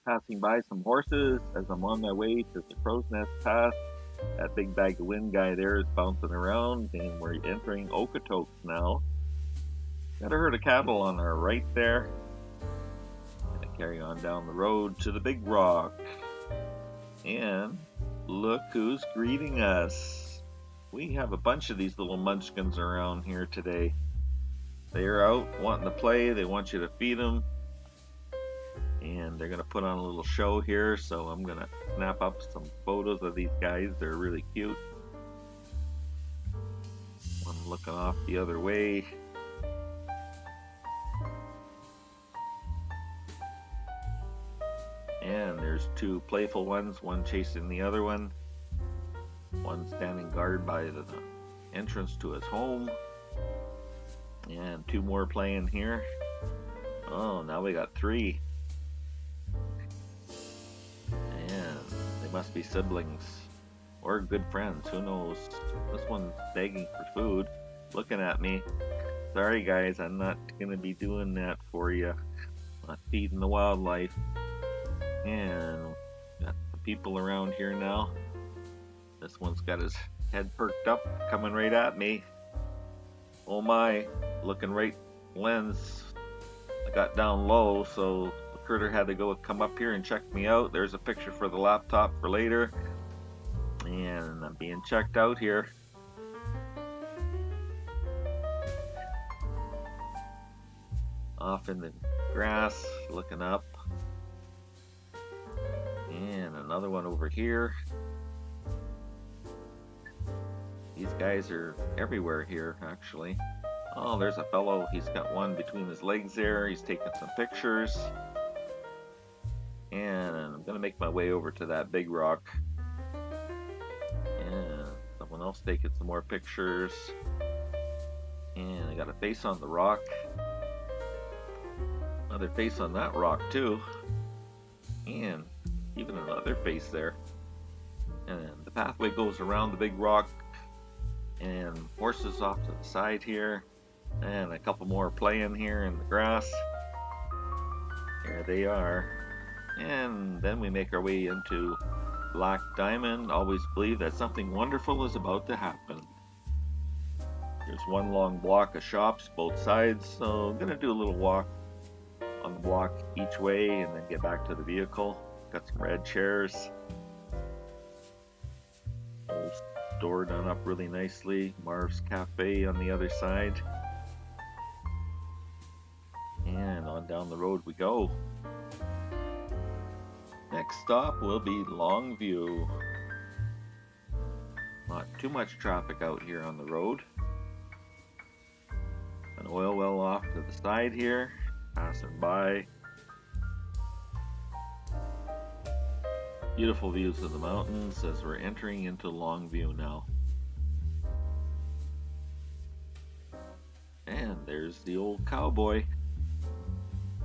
passing by some horses as I'm on my way to the Crowsnest Pass. That big bag of wind guy there is bouncing around, and we're entering Okotoks now. Got a herd of cattle on our right there. Gonna carry on down the road to the big rock. And look who's greeting us. We have a bunch of these little munchkins around here today. They're out wanting to play. They want you to feed them. And they're going to put on a little show here. So I'm going to snap up some photos of these guys. They're really cute. One looking off the other way. And there's two playful ones, one chasing the other one. One standing guard by the entrance to his home. And two more playing here. Oh, now we got three. And they must be siblings or good friends. Who knows? This one's begging for food, looking at me. Sorry guys, I'm not going to be doing that for you. Not feeding the wildlife. And got the people around here now. This one's got his head perked up, coming right at me. Oh my, looking right lens. I got down low, so the critter had to come up here and check me out. There's a picture for the laptop for later. And I'm being checked out here. Off in the grass, looking up. And another one over here. These guys are everywhere here, actually. Oh, there's a fellow. He's got one between his legs there. He's taking some pictures. And I'm going to make my way over to that big rock. And someone else taking some more pictures. And I got a face on the rock. Another face on that rock, too. And even another face there. And the pathway goes around the big rock. And horses off to the side here. And a couple more playing here in the grass. There they are. And then we make our way into Black Diamond. Always believe that something wonderful is about to happen. There's one long block of shops both sides, so I'm gonna do a little walk on the block each way and then get back to the vehicle. Got some red chairs. Old store done up really nicely. Marv's Cafe on the other side. And on down the road we go. Next stop will be Longview. Not too much traffic out here on the road. An oil well off to the side here, passing by. Beautiful views of the mountains as we're entering into Longview now. And there's the old cowboy.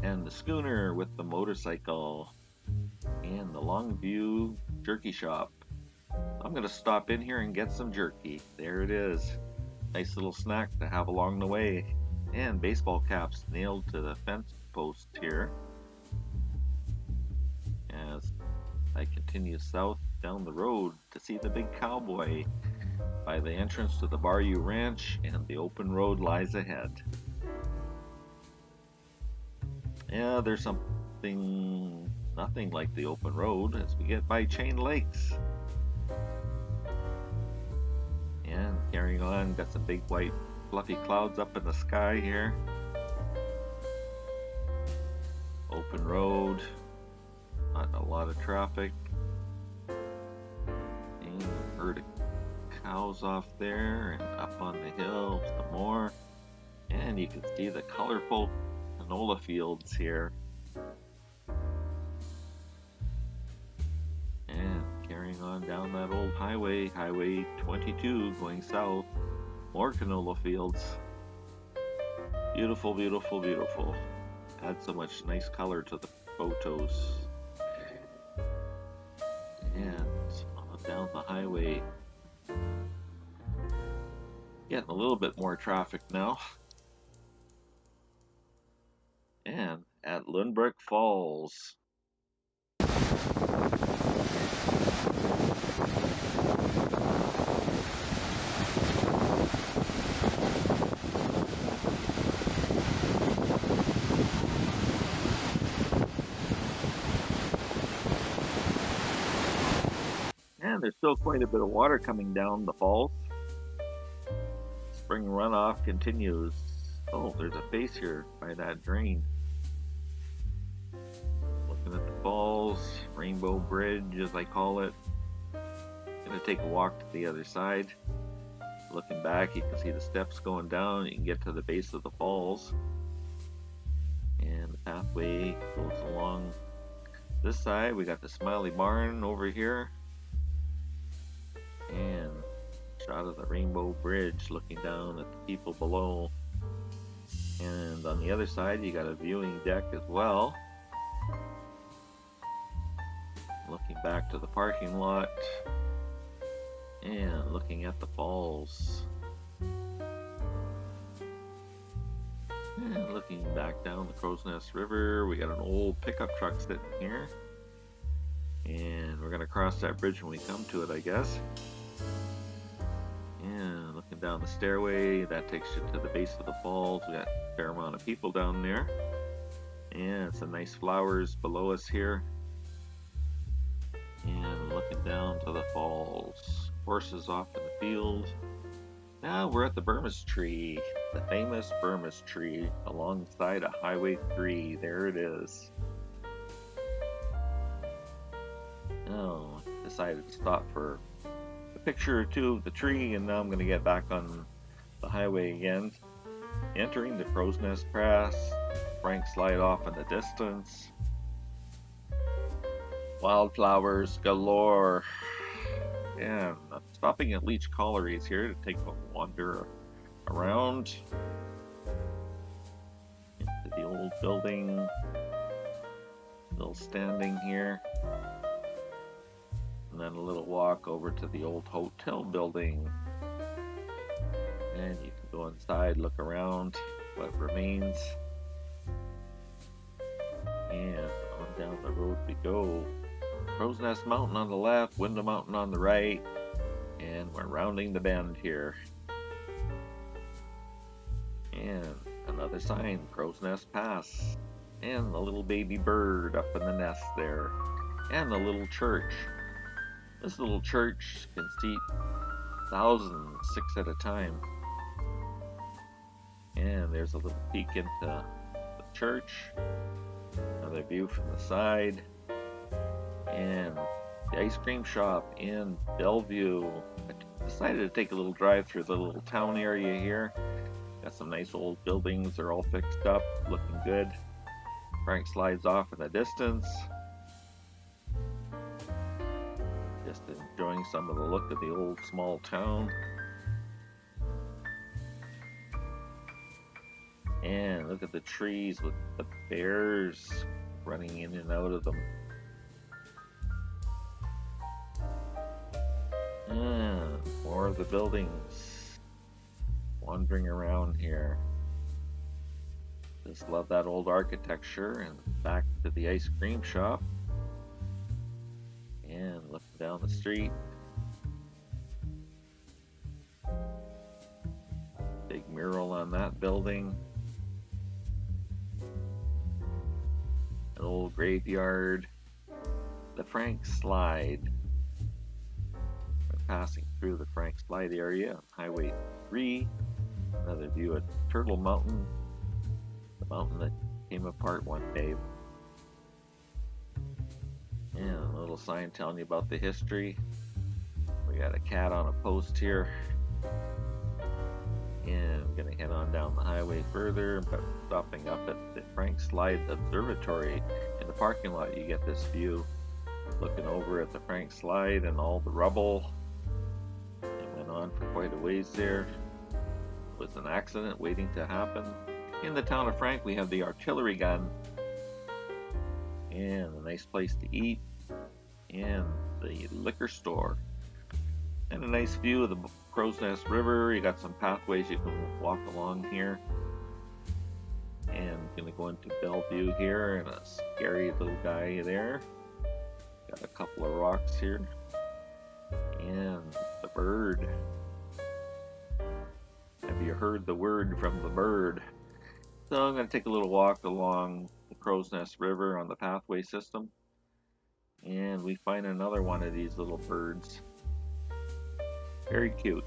And the schooner with the motorcycle. And the Longview jerky shop. I'm going to stop in here and get some jerky. There it is. Nice little snack to have along the way. And baseball caps nailed to the fence post here. As I continue south down the road to see the big cowboy by the entrance to the Bayou Ranch, and the open road lies ahead. Yeah, there's nothing like the open road as we get by Chain Lakes. And carrying on, got some big white fluffy clouds up in the sky here. Open road, not a lot of traffic. And a herd of cows off there, and up on the hill some more. And you can see the colorful canola fields here. And carrying on down that old highway, Highway 22, going south, more canola fields. Beautiful, beautiful, beautiful. Add so much nice color to the photos. And on down the highway, getting a little bit more traffic now. And at Lundbrook Falls. there's still quite a bit of water coming down the falls. Spring runoff continues. Oh, there's a face here by that drain. Looking at the falls, Rainbow Bridge as I call it. Gonna take a walk to the other side. Looking back, you can see the steps going down. You can get to the base of the falls. And the pathway goes along this side. We got the Smiley Barn over here. And shot of the Rainbow Bridge looking down at the people below. And on the other side, you got a viewing deck as well. Looking back to the parking lot. And looking at the falls. And looking back down the Crowsnest River, we got an old pickup truck sitting here. And we're going to cross that bridge when we come to it, I guess. And looking down the stairway, that takes you to the base of the falls. We got a fair amount of people down there. And some nice flowers below us here. And looking down to the falls. Horses off in the field. Now we're at the Burmese tree, the famous Burmese tree alongside of Highway 3. There it is. Oh, I decided to stop for a picture or two of the tree, and now I'm going to get back on the highway again. Entering the Crowsnest Pass, Frank Slide off in the distance. Wildflowers galore. And I'm stopping at Leach Collieries here to take a wander around into the old building. Still standing here. And then a little walk over to the old hotel building. And you can go inside, look around what remains. And on down the road we go. Crowsnest Mountain on the left, Window Mountain on the right, and we're rounding the bend here. And another sign, Crowsnest Pass, and the little baby bird up in the nest there, and the little church. This little church can seat thousands, 6 at a time. And there's a little peek into the church, another view from the side. And the ice cream shop in Bellevue. I decided to take a little drive through the little town area here. Got some nice old buildings. They're all fixed up, looking good. Frank slides off in the distance. Just enjoying some of the look of the old small town. And look at the trees with the bears running in and out of them. And more of the buildings. Wandering around here. Just love that old architecture. And back to the ice cream shop. And looking down the street. Big mural on that building. An old graveyard. The Frank Slide. Passing through the Frank Slide area on Highway 3. Another view at Turtle Mountain, the mountain that came apart one day. And a little sign telling you about the history. We got a cat on a post here. And I'm going to head on down the highway further, but stopping up at the Frank Slide Observatory. In the parking lot you get this view, looking over at the Frank Slide and all the rubble. On for quite a ways there. It was an accident waiting to happen. In the town of Frank we have the artillery gun and a nice place to eat and the liquor store and a nice view of the Crowsnest River. You got some pathways you can walk along here. And I'm going to go into Bellevue here and a scary little guy there. Got a couple of rocks here. And the bird. Have you heard the word from the bird? So I'm going to take a little walk along the Crowsnest River on the pathway system. And we find another one of these little birds. Very cute.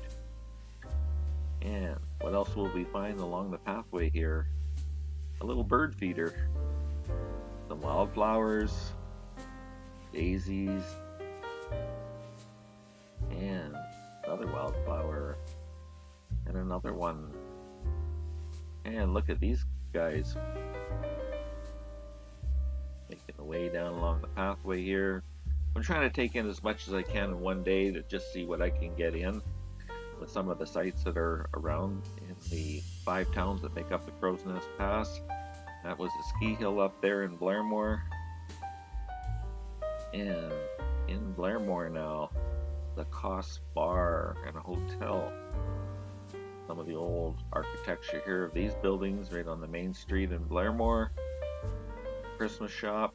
And what else will we find along the pathway here? A little bird feeder. Some wildflowers, daisies, and another wildflower, and another one. And look at these guys making their way down along the pathway here. I'm trying to take in as much as I can in one day to just see what I can get in with some of the sites that are around in the 5 towns that make up the Crowsnest Pass. That was a ski hill up there in Blairmore. And in Blairmore now, the Cost Bar and a hotel. Some of the old architecture here of these buildings right on the main street in Blairmore. Christmas shop.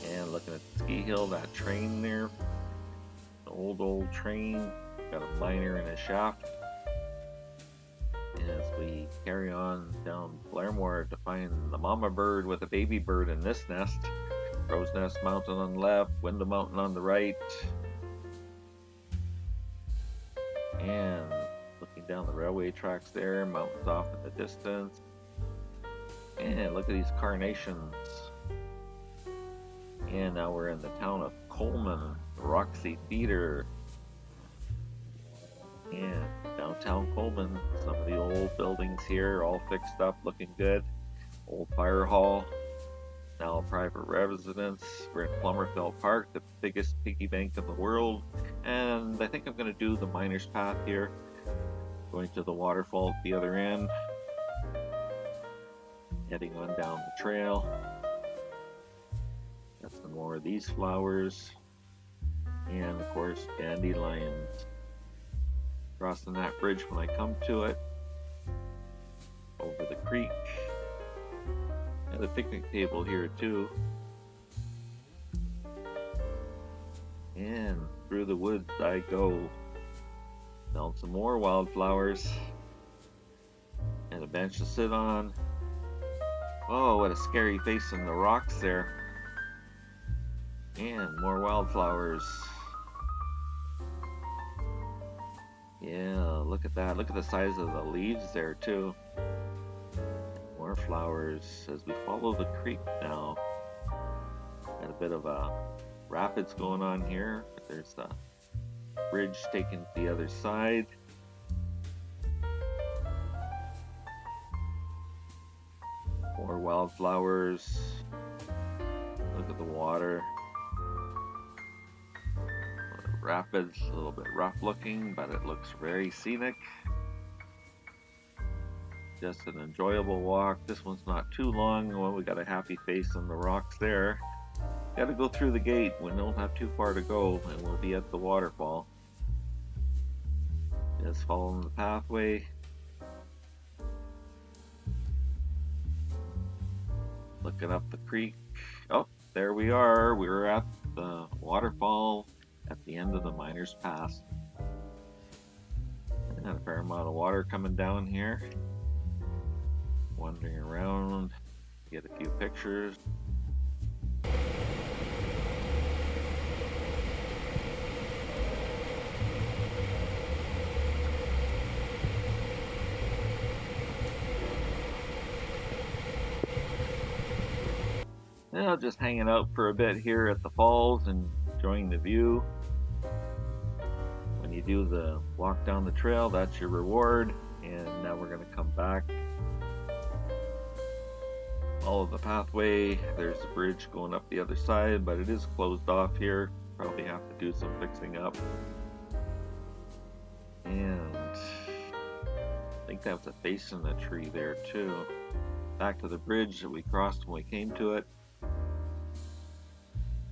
And looking at the ski hill, that train there. The old train. Got a miner in a shaft. And as we carry on down Blairmore to find the mama bird with a baby bird in this nest. Crowsnest Mountain on the left, Window Mountain on the right. And looking down the railway tracks there, mountains off in the distance. And look at these carnations. And now we're in the town of Coleman, the Roxy Theater. And downtown Coleman, some of the old buildings here all fixed up, looking good. Old fire hall. Now a private residence. We're in Plummerfell Park, the biggest piggy bank in the world. And I think I'm going to do the miner's path here. Going to the waterfall at the other end. Heading on down the trail. Got some more of these flowers. And of course, dandelions. Crossing that bridge when I come to it. Over the creek. And a picnic table here too. And through the woods I go. Found some more wildflowers. And a bench to sit on. Oh, what a scary face in the rocks there. And more wildflowers. Yeah, look at that. Look at the size of the leaves there too. More flowers as we follow the creek now. Got a bit of a rapids going on here, but there's a bridge taken to the other side. More wildflowers. Look at the water. Rapids, a little bit rough looking, but it looks very scenic. Just an enjoyable walk. This one's not too long. Well, we got a happy face on the rocks there. Got to go through the gate. We don't have too far to go, and we'll be at the waterfall. Just following the pathway. Looking up the creek. Oh, there we are. We're at the waterfall at the end of the Miner's Pass. And a fair amount of water coming down here. Wandering around, get a few pictures. Now just hanging out for a bit here at the falls and enjoying the view. When you do the walk down the trail, that's your reward. And now we're going to come back. Follow the pathway. There's a bridge going up the other side, but it is closed off here. Probably have to do some fixing up. And I think that's a face in the tree there too. Back to the bridge that we crossed when we came to it.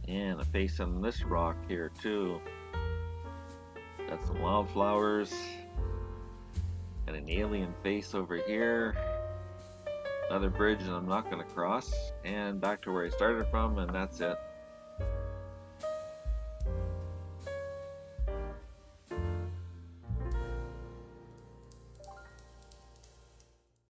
And a face on this rock here too. Got some wildflowers. And an alien face over here. Another bridge that I'm not going to cross. And back to where I started from, and that's it.